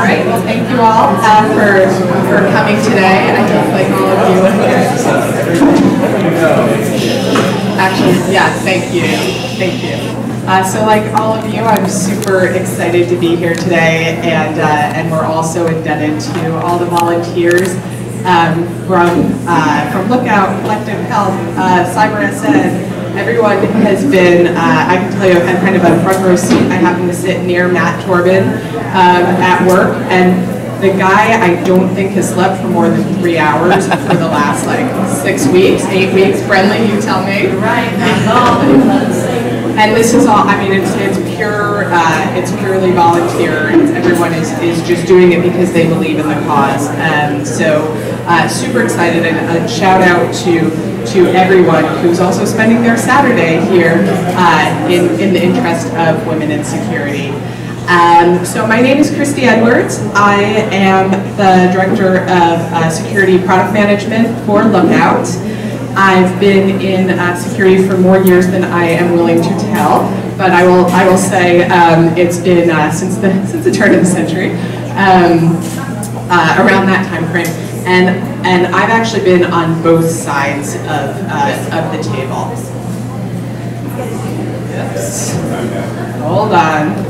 right, well thank you all for coming today. I think like all of you. Actually, yeah, thank you. So like all of you, I'm super excited to be here today, and we're also indebted to all the volunteers from Lookout, Collective Health, Cyber SN. Everyone has been, I can tell you, I've had kind of a front row seat. I happen to sit near Matt Torben at work, and the guy I don't think has slept for more than 3 hours for the last like 6 weeks, 8 weeks. Brenly, you tell me. Right. And this is all, I mean, it's pure, it's purely volunteer. Everyone is just doing it because they believe in the cause. So super excited, and a shout out to everyone who's also spending their Saturday here in the interest of women in security. So my name is Kristy Edwards. I am the Director of Security Product Management for Lookout. I've been in security for more years than I am willing to tell, but I will say it's been since the turn of the century, around that time frame. And I've actually been on both sides of the table. Oops. Hold on.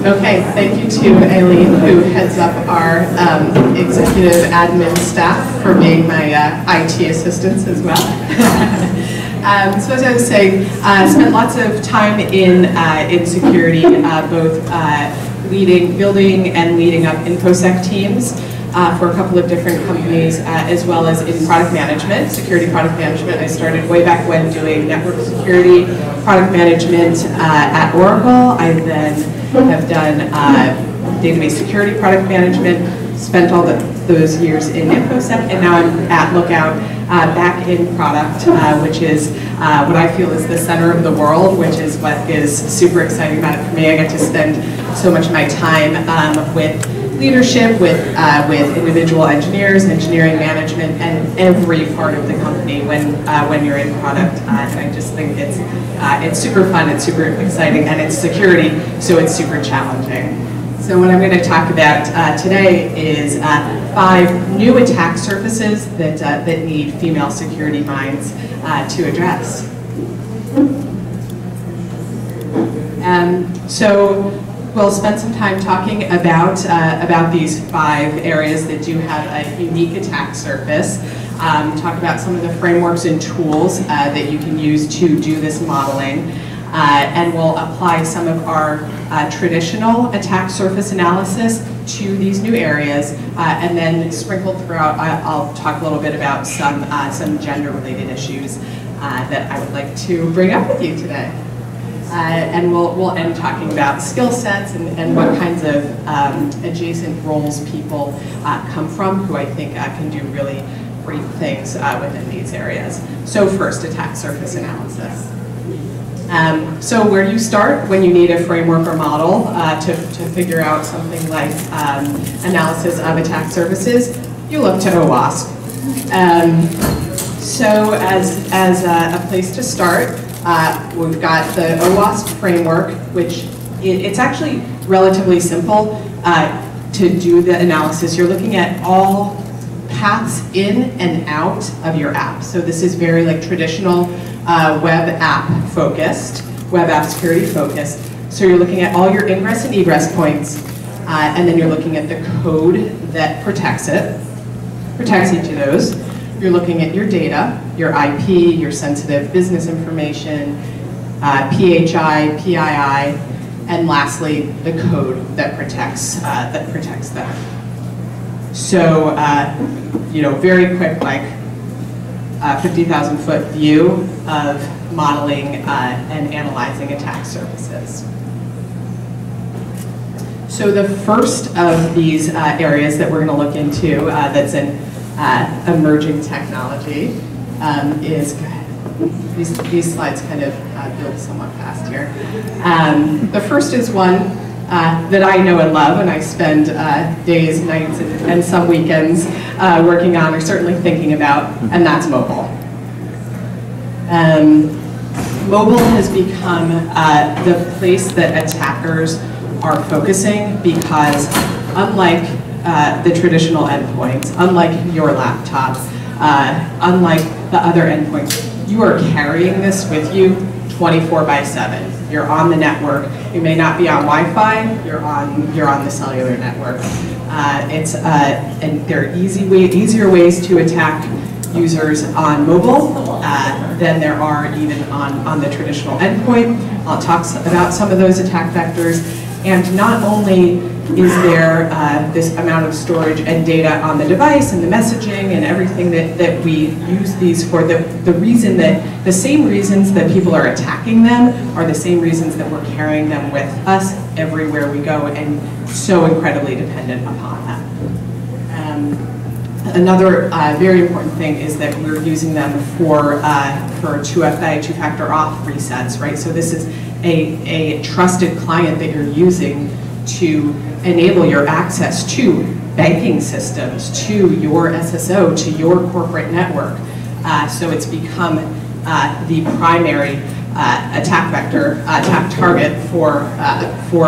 Okay, thank you to Aileen, who heads up our executive admin staff, for being my IT assistants as well. So as I was saying, spent lots of time in security, both building and leading up InfoSec teams for a couple of different companies, as well as in product management, security product management. I started way back when doing network security product management at Oracle. I then have done database security product management, spent all those years in InfoSec, and now I'm at Lookout back in product, which is what I feel is the center of the world, which is what is super exciting about it for me. I get to spend so much of my time with leadership, with individual engineers, engineering management, and every part of the company when you're in product. And I just think it's super fun, it's super exciting, and it's security, so it's super challenging. So what I'm going to talk about today is 5 new attack surfaces that need female security minds to address. So we'll spend some time talking about these 5 areas that do have a unique attack surface. Talk about some of the frameworks and tools that you can use to do this modeling. And we'll apply some of our traditional attack surface analysis to these new areas, and then sprinkled throughout, I'll talk a little bit about some gender-related issues that I would like to bring up with you today. And we'll end talking about skill sets and what kinds of adjacent roles people come from, who I think can do really great things within these areas. So first, attack surface analysis. So where do you start when you need a framework or model to figure out something like analysis of attack surfaces? You look to OWASP. So as a place to start, we've got the OWASP framework, which it's actually relatively simple to do the analysis. You're looking at all paths in and out of your app. So this is very like traditional web app focused, web app security focused. So you're looking at all your ingress and egress points, and then you're looking at the code that protects each of those. You're looking at your data, your IP, your sensitive business information, PHI, PII, and lastly, the code that protects them. So, very quick, like 50,000 foot view of modeling and analyzing attack surfaces. So the first of these areas that we're going to look into that's an emerging technology is, these slides kind of build somewhat fast here. The first is one that I know and love, and I spend days, nights, and some weekends working on or certainly thinking about, and that's mobile. Mobile has become the place that attackers are focusing because unlike the traditional endpoints, unlike your laptop, unlike the other endpoints, you are carrying this with you 24/7. You're on the network. You may not be on Wi-Fi. You're on the cellular network. And there are easier ways to attack users on mobile than there are even on the traditional endpoint. I'll talk about some of those attack vectors. And not only is there this amount of storage and data on the device and the messaging and everything that we use these for, the same reasons that people are attacking them are the same reasons that we're carrying them with us everywhere we go and so incredibly dependent upon them. Another very important thing is that we're using them for 2FA, two-factor auth resets, right? So this is a trusted client that you're using to enable your access to banking systems, to your SSO, to your corporate network. So it's become the primary attack vector, attack target for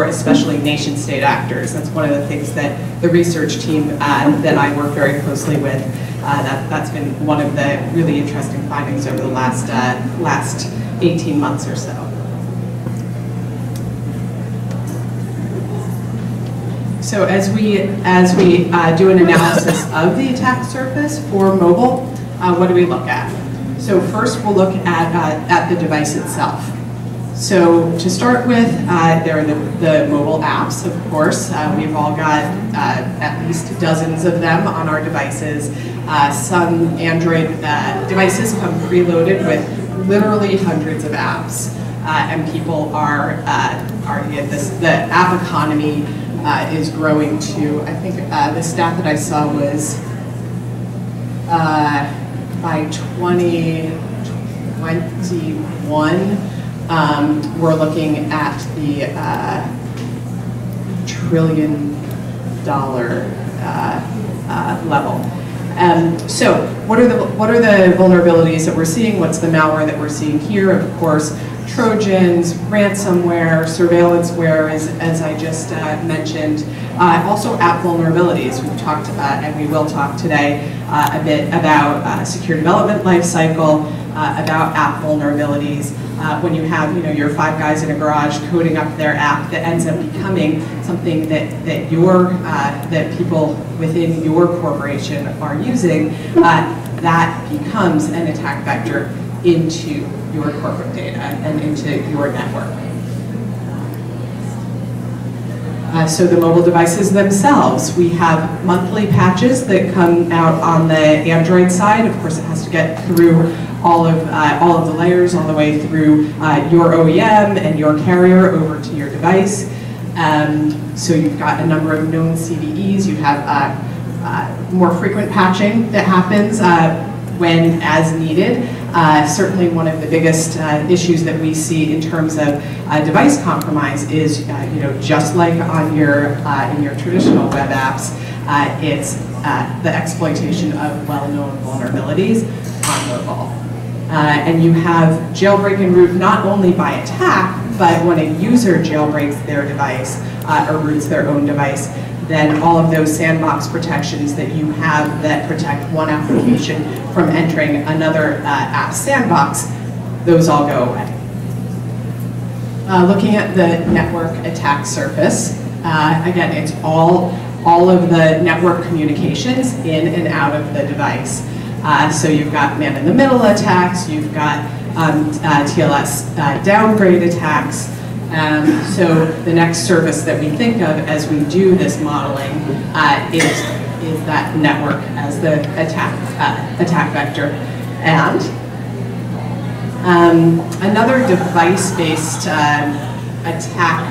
especially nation state actors. That's one of the things that the research team that I work very closely with, that's been one of the really interesting findings over the last 18 months or so. So as we do an analysis of the attack surface for mobile, what do we look at? So first we'll look at the device itself. So to start with, there are the mobile apps, of course. We've all got at least dozens of them on our devices. Some Android devices come preloaded with literally hundreds of apps. And people the app economy is growing to, I think the stat that I saw was by 2021, we're looking at the $1 trillion level. So what are the vulnerabilities that we're seeing? What's the malware that we're seeing here? Of course, Trojans, ransomware, surveillanceware, as I just mentioned. Also app vulnerabilities. We've talked and we will talk today a bit about secure development lifecycle, about app vulnerabilities. When you have your 5 guys in a garage coding up their app that ends up becoming something that people within your corporation are using, that becomes an attack vector into your corporate data and into your network. So the mobile devices themselves, we have monthly patches that come out on the Android side. Of course, it has to get through all of the layers, all the way through your OEM and your carrier over to your device. So you've got a number of known CVEs. You have more frequent patching that happens when as needed. Certainly one of the biggest issues that we see in terms of device compromise is, just like on your in your traditional web apps, it's the exploitation of well-known vulnerabilities on mobile. And you have jailbreak and root not only by attack, but when a user jailbreaks their device or roots their own device, then all of those sandbox protections that you have that protect one application from entering another app sandbox, those all go away. Looking at the network attack surface, again, it's all of the network communications in and out of the device. So you've got man-in-the-middle attacks, you've got TLS downgrade attacks. So the next service that we think of as we do this modeling is that network as the attack vector. And another device-based attack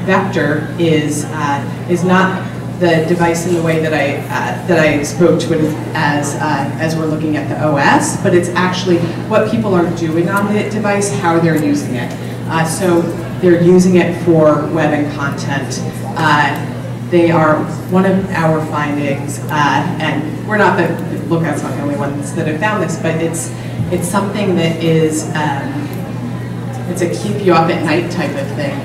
vector is not the device in the way that I spoke to it as we're looking at the OS, but it's actually what people are doing on the device, how they're using it. So they're using it for web and content. They are one of our findings, and we're not the Lookout's not the only ones that have found this, but it's something that is it's a keep you up at night type of thing.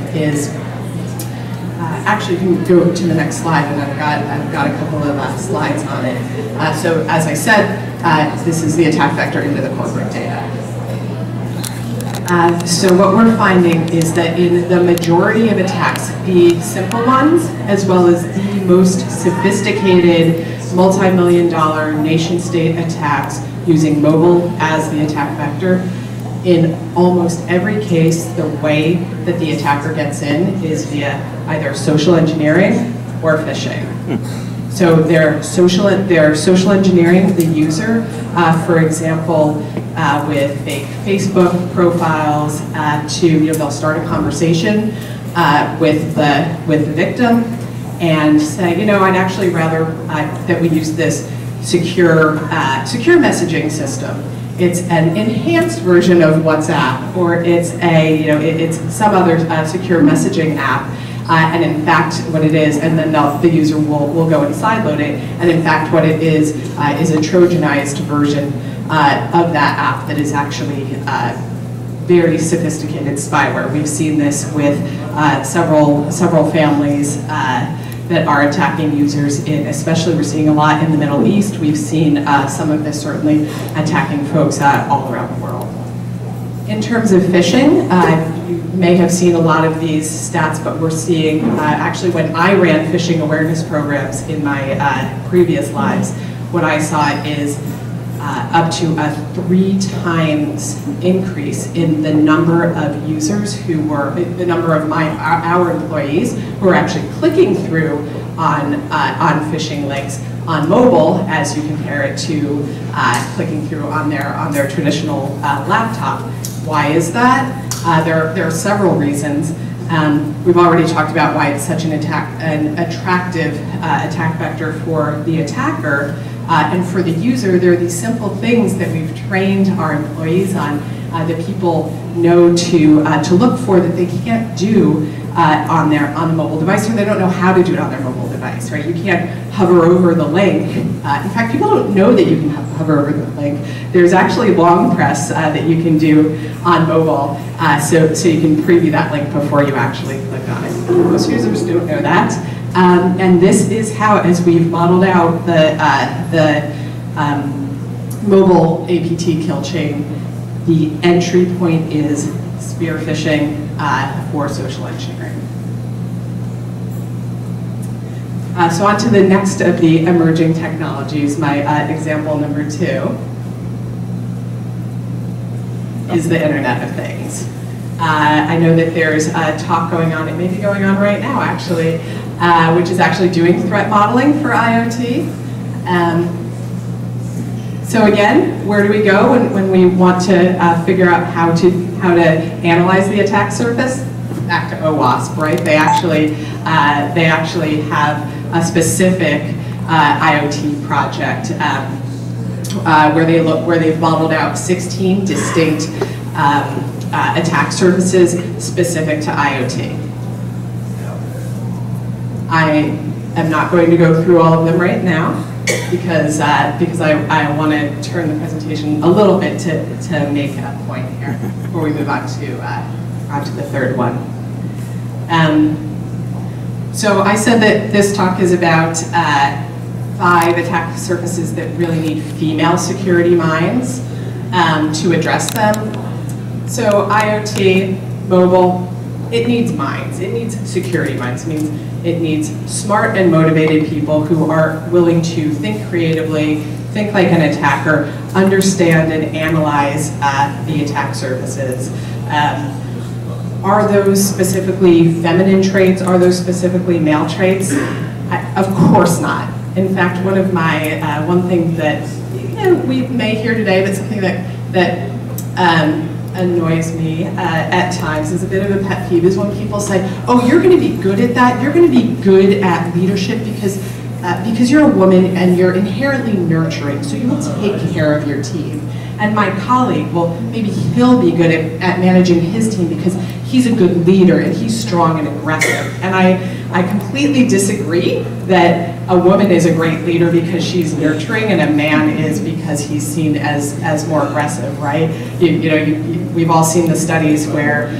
Actually, you can go to the next slide, and I've got a couple of slides on it. So as I said, this is the attack vector into the corporate data. So what we're finding is that in the majority of attacks, the simple ones, as well as the most sophisticated multi-million-dollar nation-state attacks using mobile as the attack vector, in almost every case, the way that the attacker gets in is via either social engineering or phishing. So they're social engineering the user, for example, with fake Facebook profiles. They'll start a conversation with the victim and say, I'd actually rather that we use this secure messaging system. It's an enhanced version of WhatsApp, or it's it's some other secure messaging app. And in fact, what it is, and then the user will go and sideload it. And in fact, what it is a Trojanized version of that app that is actually very sophisticated spyware. We've seen this with several families that are attacking users in, especially we're seeing a lot in the Middle East. We've seen some of this certainly attacking folks all around the world. In terms of phishing, you may have seen a lot of these stats, but we're seeing, actually when I ran phishing awareness programs in my previous lives, what I saw is up to a 3 times increase in the number of users who were, the number of our employees who are actually clicking through on phishing links on mobile as you compare it to clicking through on their traditional laptop. Why is that? There are several reasons. We've already talked about why it's such an attractive attack vector for the attacker. And for the user, there are these simple things that we've trained our employees on that people know to look for that they can't do on the mobile device, or they don't know how to do it on their mobile device, right? You can't hover over the link. In fact, people don't know that you can hover over the link. There's actually long press that you can do on mobile, so you can preview that link before you actually click on it. Most users don't know that. And this is how, as we've modeled out the mobile APT kill chain, the entry point is spear phishing for social engineering. So on to the next of the emerging technologies, my example number 2 is the Internet of Things. I know that there's talk going on, it may be going on right now actually, which is actually doing threat modeling for IoT. So again, where do we go when we want to figure out how to analyze the attack surface? Back to OWASP, right? They actually have a specific IoT project where they've modeled out 16 distinct attack surfaces specific to IoT. I am not going to go through all of them right now. because I want to turn the presentation a little bit to make a point here before we move on to the third one. So I said that this talk is about 5 attack surfaces that really need female security minds to address them. So IoT, mobile, it needs minds. It needs security minds. It needs smart and motivated people who are willing to think creatively, think like an attacker, understand and analyze the attack surfaces. Are those specifically feminine traits? Are those specifically male traits? Of course not. In fact, one thing that we may hear today, but something that annoys me at times, is a bit of a pet peeve, is when people say, oh, you're going to be good at that, you're going to be good at leadership because you're a woman and you're inherently nurturing, so you will take care of your team. And my colleague, well, maybe he'll be good at managing his team because he's a good leader and he's strong and aggressive. And I completely disagree that a woman is a great leader because she's nurturing and a man is because he's seen as more aggressive, right? We've all seen the studies where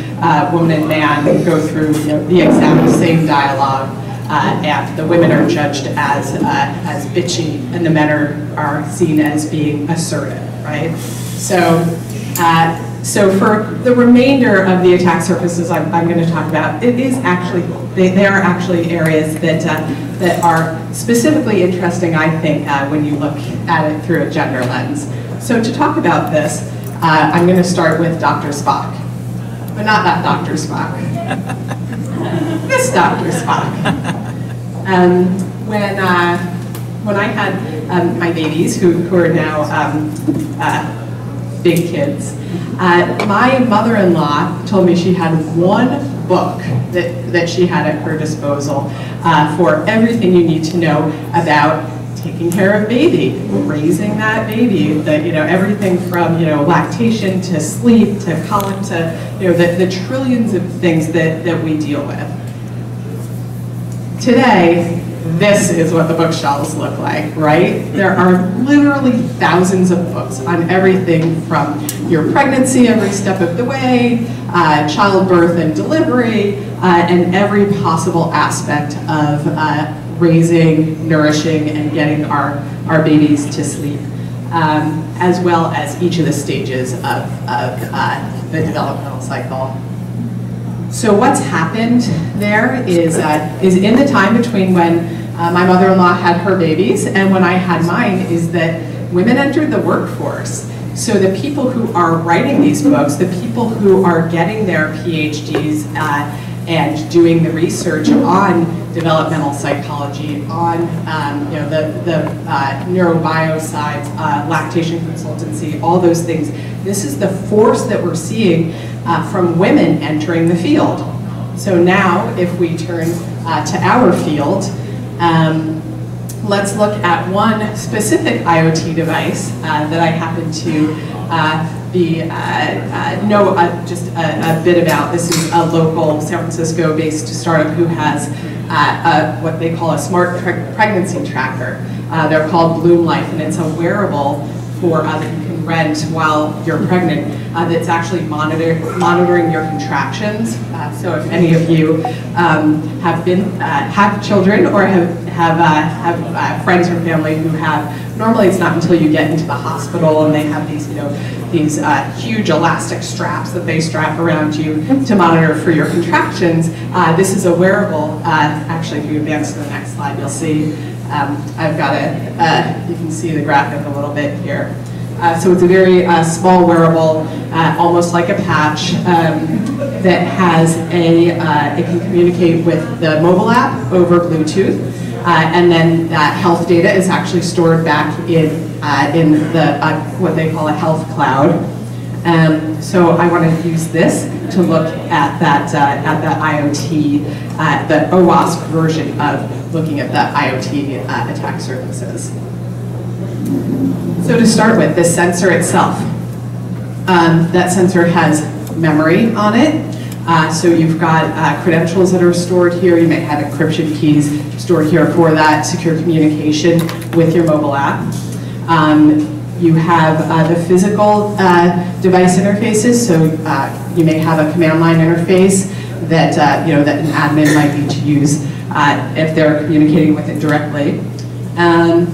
woman and man go through the exact same dialogue, and the women are judged as bitchy and the men are seen as being assertive, right? So for the remainder of the attack surfaces I'm going to talk about, it is actually, they are actually areas that are specifically interesting, I think, when you look at it through a gender lens. So to talk about this, I'm going to start with Dr. Spock, but not that Dr. Spock. This Dr. Spock. When I had my babies, who are now big kids, my mother-in-law told me she had one book that she had at her disposal for everything you need to know about taking care of baby, raising that baby, everything from lactation to sleep to colic to the trillions of things that we deal with. Today, this is what the bookshelves look like, right? There are literally thousands of books on everything from your pregnancy every step of the way, childbirth and delivery, and every possible aspect of raising, nourishing, and getting our babies to sleep, as well as each of the stages of the developmental cycle. So what's happened there is in the time between when my mother-in-law had her babies and when I had mine, is that women entered the workforce. So the people who are writing these books, the people who are getting their PhDs and doing the research on developmental psychology, on the neurobio side, lactation consultancy, all those things. This is the force that we're seeing from women entering the field. So now, if we turn to our field, let's look at one specific IoT device that I happen to know just a bit about. This is a local San Francisco-based startup who has what they call a smart pregnancy tracker. They're called Bloom Life, and it's a wearable that you can rent while you're pregnant that's actually monitoring your contractions. So if any of you have children or have friends or family who have, normally it's not until you get into the hospital and they have these these huge elastic straps that they strap around you to monitor for your contractions. This is a wearable. Actually, if you advance to the next slide, you'll see I've got you can see the graphic a little bit here. So it's a very small wearable, almost like a patch, that has it can communicate with the mobile app over Bluetooth, and then that health data is actually stored back in the what they call a health cloud. So I want to use this to look at that IoT, the OWASP version of looking at the IoT attack surfaces. So to start with, this sensor itself, that sensor has memory on it. So you've got credentials that are stored here. You may have encryption keys stored here for that secure communication with your mobile app. You have the physical device interfaces. So you may have a command line interface that that an admin might need to use if they're communicating with it directly.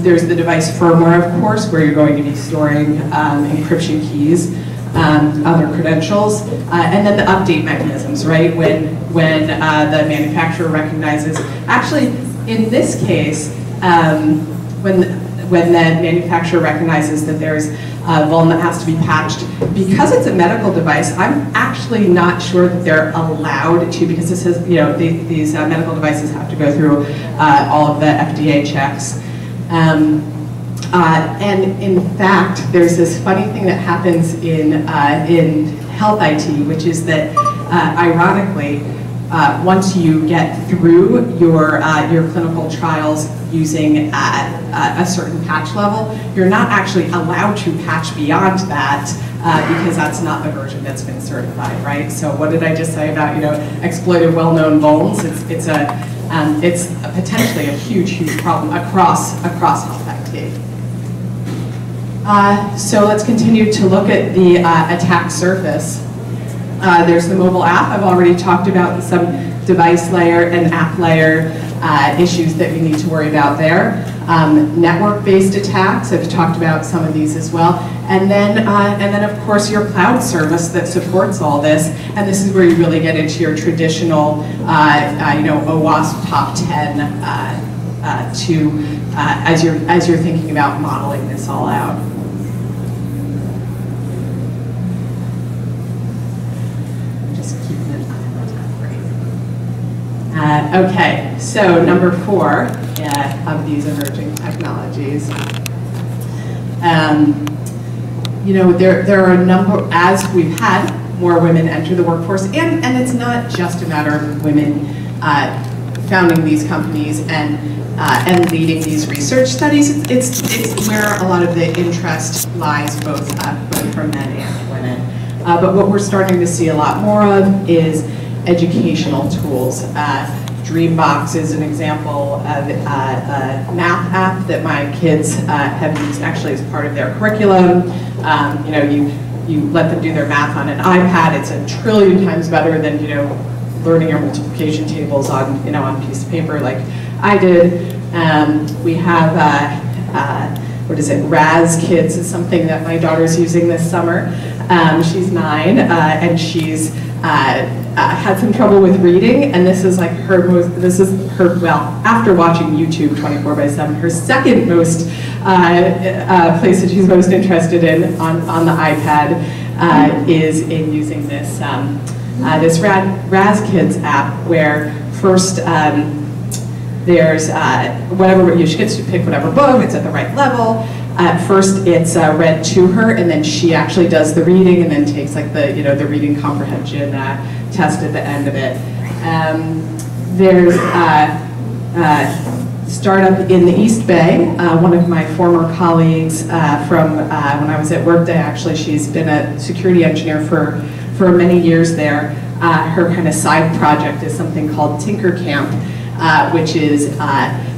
There's the device firmware, of course, where you're going to be storing encryption keys, other credentials, and then the update mechanisms, right? When the manufacturer recognizes, actually, in this case, when the manufacturer recognizes that there's a vuln that has to be patched, because it's a medical device, I'm actually not sure that they're allowed to, because this is, these medical devices have to go through all of the FDA checks. And in fact, there's this funny thing that happens in health IT, which is that, ironically, once you get through your clinical trials using a certain patch level, you're not actually allowed to patch beyond that because that's not the version that's been certified, right? So what did I just say about exploited well-known vulns? It's potentially a huge problem across health IT. So let's continue to look at the attack surface. There's the mobile app. I've already talked about some device layer and app layer issues that we need to worry about there. Network-based attacks, I've talked about some of these as well. And then of course your cloud service that supports all this. And this is where you really get into your traditional, OWASP top 10 as you're thinking about modeling this all out. Okay, so number 4 of these emerging technologies. There are a number, as we've had more women enter the workforce, and it's not just a matter of women founding these companies and leading these research studies. It's where a lot of the interest lies, both for men and women. But what we're starting to see a lot more of is educational tools. Dreambox is an example of a math app that my kids have used actually as part of their curriculum. You let them do their math on an iPad. It's a trillion times better than learning your multiplication tables on on a piece of paper like I did. We have what is it? Raz Kids is something that my daughter's using this summer. She's 9 and she's had some trouble with reading, and this is like after watching YouTube 24/7, her second most place that she's most interested in on the iPad is in using this this Raz Kids app, where first there's whatever, she gets to pick whatever book, it's at the right level. At first it's read to her, and then she actually does the reading, and then takes like the reading comprehension test at the end of it. There's a startup in the East Bay. One of my former colleagues from when I was at Workday, actually, she's been a security engineer for many years there. Her kind of side project is something called Tinker Camp, which is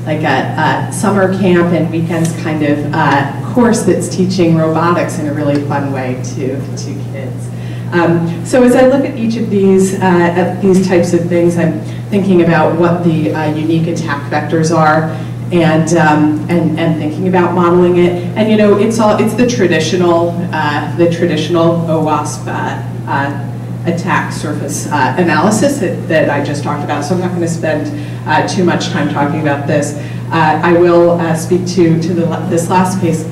like a summer camp and weekends kind of course that's teaching robotics in a really fun way to kids. So as I look at each of these types of things, I'm thinking about what the unique attack vectors are, and thinking about modeling it. And it's the traditional OWASP attack surface analysis that I just talked about. So I'm not going to spend too much time talking about this. I will speak to this last piece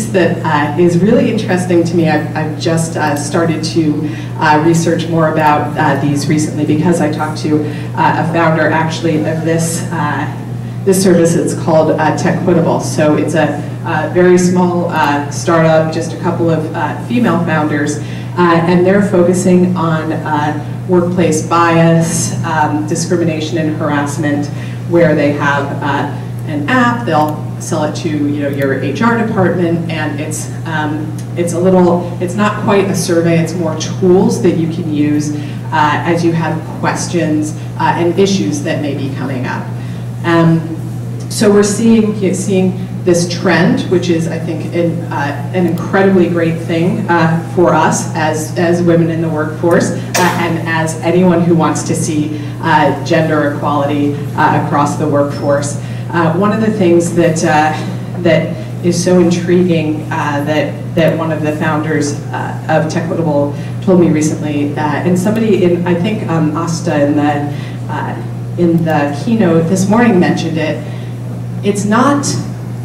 that is really interesting to me. I've just started to research more about these recently, because I talked to a founder actually of this service. It's called Techquitable. So it's a very small startup, just a couple of female founders, and they're focusing on workplace bias, discrimination and harassment, where they have an app, they'll sell it to your HR department, and it's not quite a survey, it's more tools that you can use as you have questions and issues that may be coming up. So we're seeing this trend, which is, I think, an incredibly great thing for us as women in the workforce, and as anyone who wants to see gender equality across the workforce. One of the things that is so intriguing that one of the founders of Techquitable told me recently, and somebody I think Asta in the keynote this morning mentioned it. It's not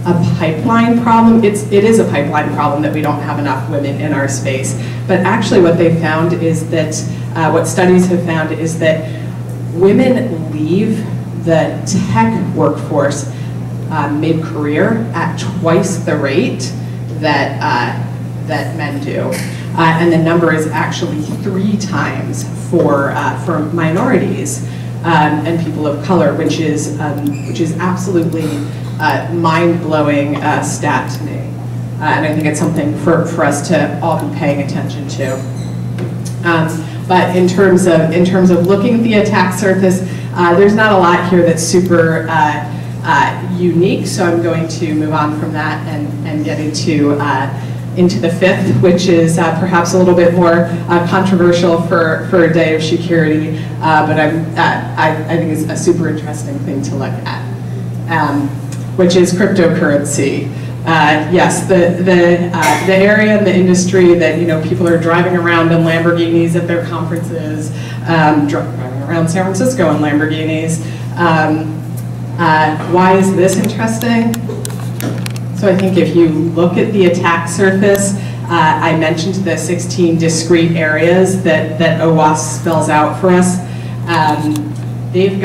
a pipeline problem. It is a pipeline problem that we don't have enough women in our space. But actually what they found is that, what studies have found is that women leave the tech workforce mid-career at twice the rate that men do. And the number is actually 3 times for minorities and people of color, which is absolutely mind-blowing stat to me. And I think it's something for us to all be paying attention to. But in terms of looking at the attack surface, there's not a lot here that's super unique, so I'm going to move on from that and get into the 5th, which is perhaps a little bit more controversial for a day of Shecurity, but I think it's a super interesting thing to look at, which is cryptocurrency. Yes, the area in the industry that people are driving around in Lamborghinis at their conferences, driving around San Francisco in Lamborghinis. Why is this interesting? So I think if you look at the attack surface, I mentioned the 16 discrete areas that OWASP spells out for us. It's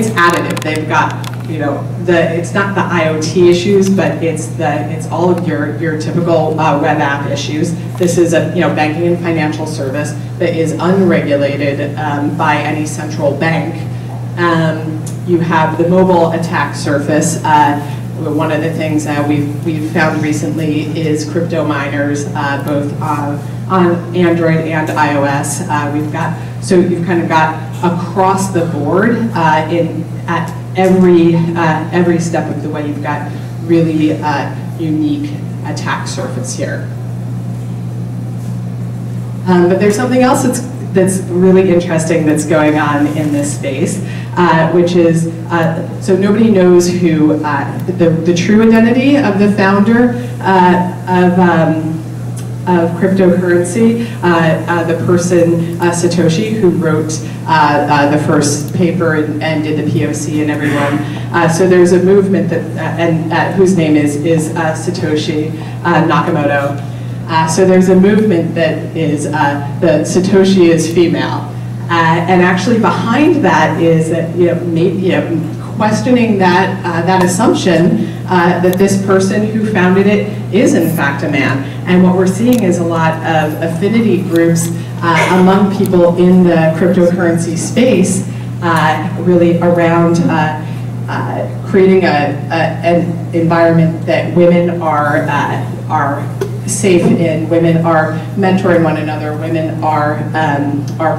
additive. They've got it's not the IoT issues, but it's all of your typical web app issues. This is a banking and financial service that is unregulated by any central bank. You have the mobile attack surface. One of the things we've found recently is crypto miners, both on Android and iOS. So you've kind of got across the board at every step of the way. You've got really unique attack surface here. But there's something else that's really interesting that's going on in this space, which is, so nobody knows who, the true identity of the founder of cryptocurrency, the person, Satoshi, who wrote the first paper and did the POC and everyone. So there's a movement that, whose name is Satoshi Nakamoto. So there's a movement that is that Satoshi is female, and actually behind that is that questioning that assumption that this person who founded it is in fact a man. And what we're seeing is a lot of affinity groups among people in the cryptocurrency space, really around creating an environment that women are safe in, women are mentoring one another, women are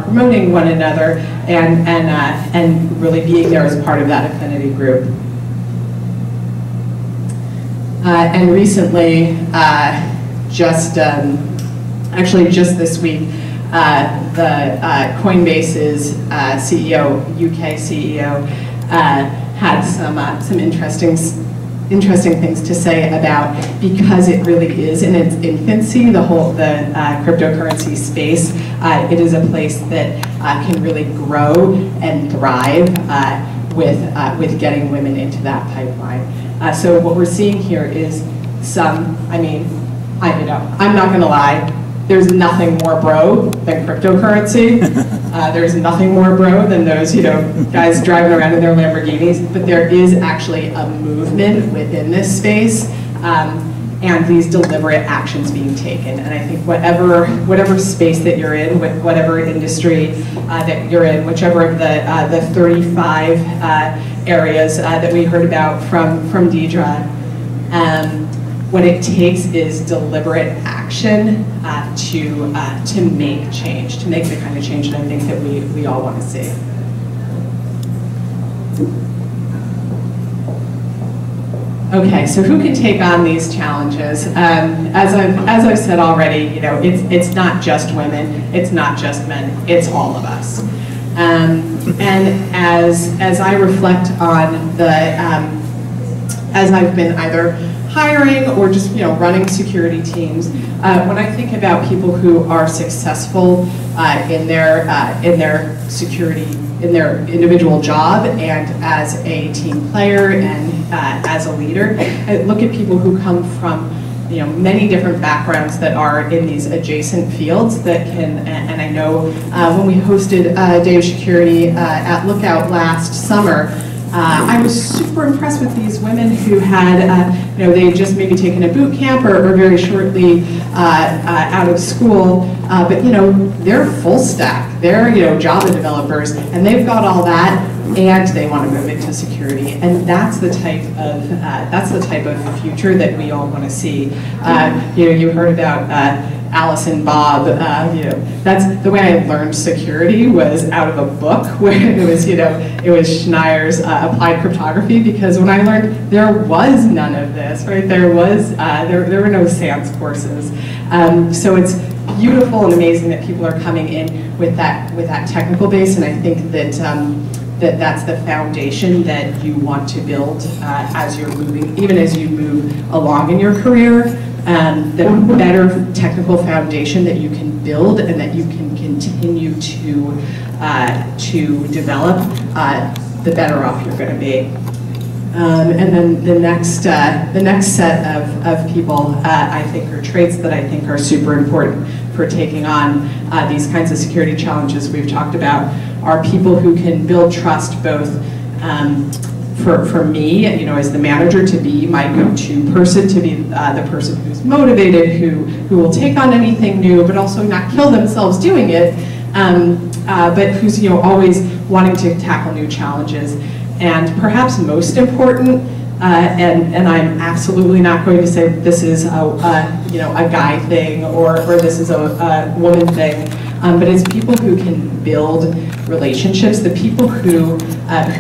promoting one another, and really being there as part of that affinity group. And recently, actually just this week, the Coinbase's CEO, UK CEO, had some interesting things to say about, because it really is in its infancy, the cryptocurrency space. It is a place that can really grow and thrive with getting women into that pipeline. So what we're seeing here is I'm not gonna lie, there's nothing more bro than cryptocurrency. There's nothing more bro than those guys driving around in their Lamborghinis, but there is actually a movement within this space. and these deliberate actions being taken. And I think whatever space that you're in, whatever industry that you're in, whichever of the 35 areas that we heard about from Deidre, what it takes is deliberate action to make change, to make the kind of change that I think that we all want to see. Okay, so who can take on these challenges? As I've said already, you know, it's not just women, it's not just men, it's all of us. And as I reflect on the, as I've been either hiring or just, you know, running security teams, when I think about people who are successful in their security, in their individual job and as a team player and as a leader, I look at people who come from, you know, many different backgrounds that are in these adjacent fields that can, and I know when we hosted Day of Shecurity at Lookout last summer, I was super impressed with these women who had, you know, they had just maybe taken a boot camp or very shortly out of school, but, you know, they're full stack. They're, you know, Java developers, and they've got all that, and they want to move into security. And that's the type of future that we all want to see. You know, you heard about Alice and Bob, you know, that's the way I learned security was out of a book where it was, you know, it was Schneier's Applied Cryptography, because when I learned there was none of this, right? There were no SANS courses. So it's beautiful and amazing that people are coming in with that technical base, and I think that that's the foundation that you want to build as you're moving, even as you move along in your career. The better technical foundation that you can build and that you can continue to develop, the better off you're going to be. And then the next set of people, I think, are traits that I think are super important for taking on these kinds of security challenges we've talked about, are people who can build trust both for me, you know, as the manager, to be my go-to person, to be the person who's motivated, who will take on anything new, but also not kill themselves doing it, but who's, you know, always wanting to tackle new challenges. And perhaps most important, and I'm absolutely not going to say this is you know, a guy thing or this is a woman thing, but it's people who can build relationships, the people who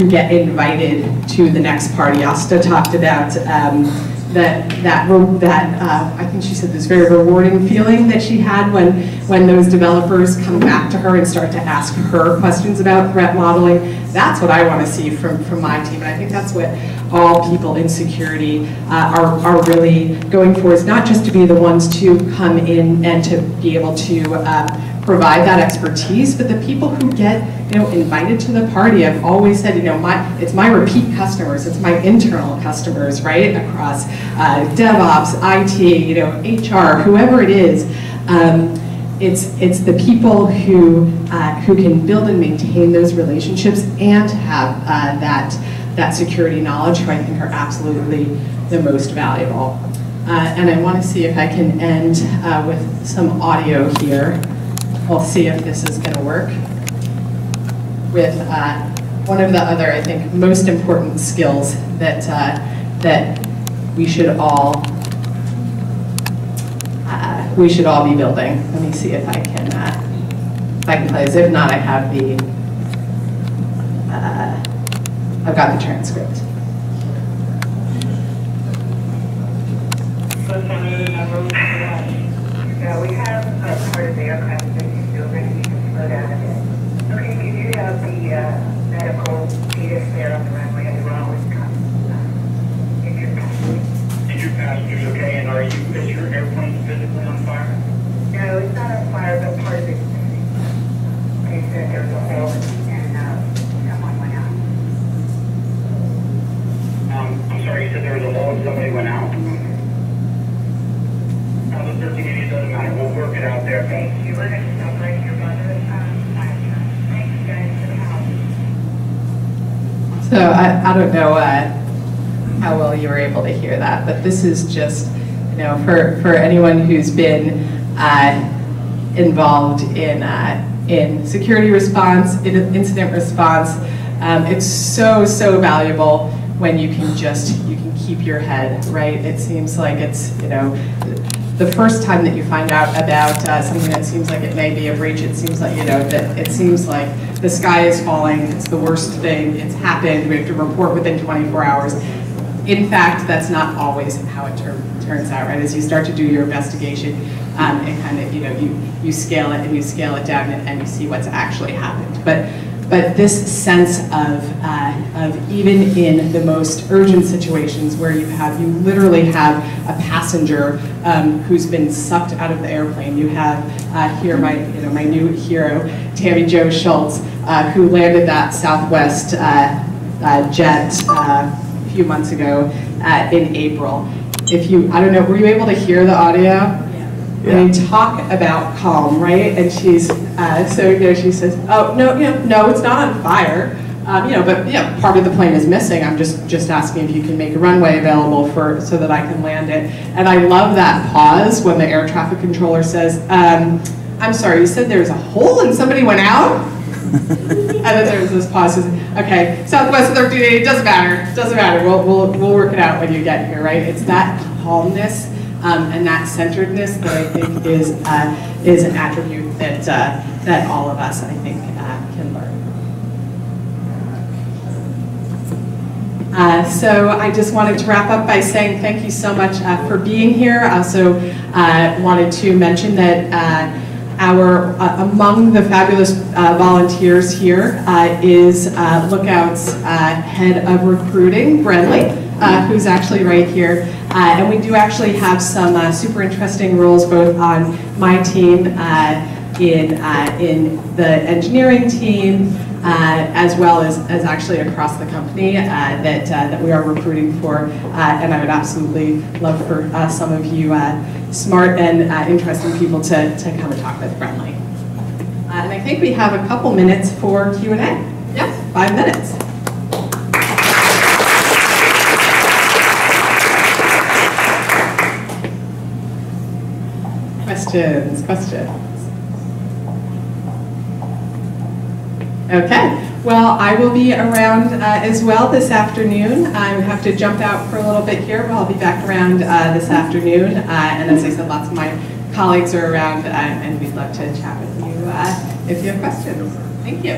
get invited to the next party. Asta talked about I think she said this very rewarding feeling that she had when those developers come back to her and start to ask her questions about threat modeling. That's what I want to see from my team, and I think that's what all people in security are really going for, is not just to be the ones to come in and to be able to provide that expertise, but the people who get, you know, invited to the party. I've always said, you know, it's my repeat customers, it's my internal customers, right, across DevOps, IT, you know, HR, whoever it is. It's the people who can build and maintain those relationships and have that security knowledge, who I think are absolutely the most valuable. And I want to see if I can end with some audio here. We'll see if this is going to work with one of the other, I think, most important skills that we should all be building. Let me see if I can play this. If not, I have I've got the transcript. Yeah, we have a part of the aircraft that you feel that you can slow down a bit. Okay, can you have the medical fetus there on the runway as well as injured passengers? Injured passengers, okay, and is your airplane physically on fire? No, it's not on fire, but part of it is missing. They said there was a hole and someone went out. I'm sorry, you said there was a hole and somebody went out? It doesn't matter. We'll work it out there. Thanks. You were going to celebrate your brother's thanks, guys, for the house. So I don't know how well you were able to hear that, but this is just You know, for anyone who's been involved in security response, in incident response, it's so valuable when you can keep your head right. It seems like it's, you know, the first time that you find out about something that seems like it may be a breach, it seems like, you know, that it seems like the sky is falling, it's the worst thing, it's happened, we have to report within 24 hours. In fact, that's not always how it turns out, right? As you start to do your investigation, and kind of, you know, you scale it and you scale it down and you see what's actually happened. But this sense of even in the most urgent situations where you literally have a passenger who's been sucked out of the airplane. You have here my new hero, Tammy Jo Schultz, who landed that Southwest jet a few months ago in April. I don't know, were you able to hear the audio? Yeah. I mean, talk about calm, right? And she's, so, you know, she says, oh, no, you know, no, it's not on fire. You know, but, you know, part of the plane is missing. I'm just asking if you can make a runway available so that I can land it. And I love that pause when the air traffic controller says, I'm sorry, you said there's a hole and somebody went out? And then there's this pause, okay, Southwest 1380, doesn't matter, we'll work it out when you get here, right? It's that calmness and that centeredness that I think is an attribute that all of us, I think, can learn. So I just wanted to wrap up by saying thank you so much for being here. I also wanted to mention that among the fabulous volunteers here is Lookout's head of recruiting, Brenly, who's actually right here. And we do actually have some super interesting roles both on my team, in the engineering team, as well as actually across the company that we are recruiting for. And I would absolutely love for some of you smart and interesting people to come and talk with Brenly. And I think we have a couple minutes for Q&A. Yes, 5 minutes. Questions. Okay, well, I will be around as well this afternoon. I have to jump out for a little bit here, but I'll be back around this afternoon. And as I said, lots of my colleagues are around, and we'd love to chat with you if you have questions. Thank you.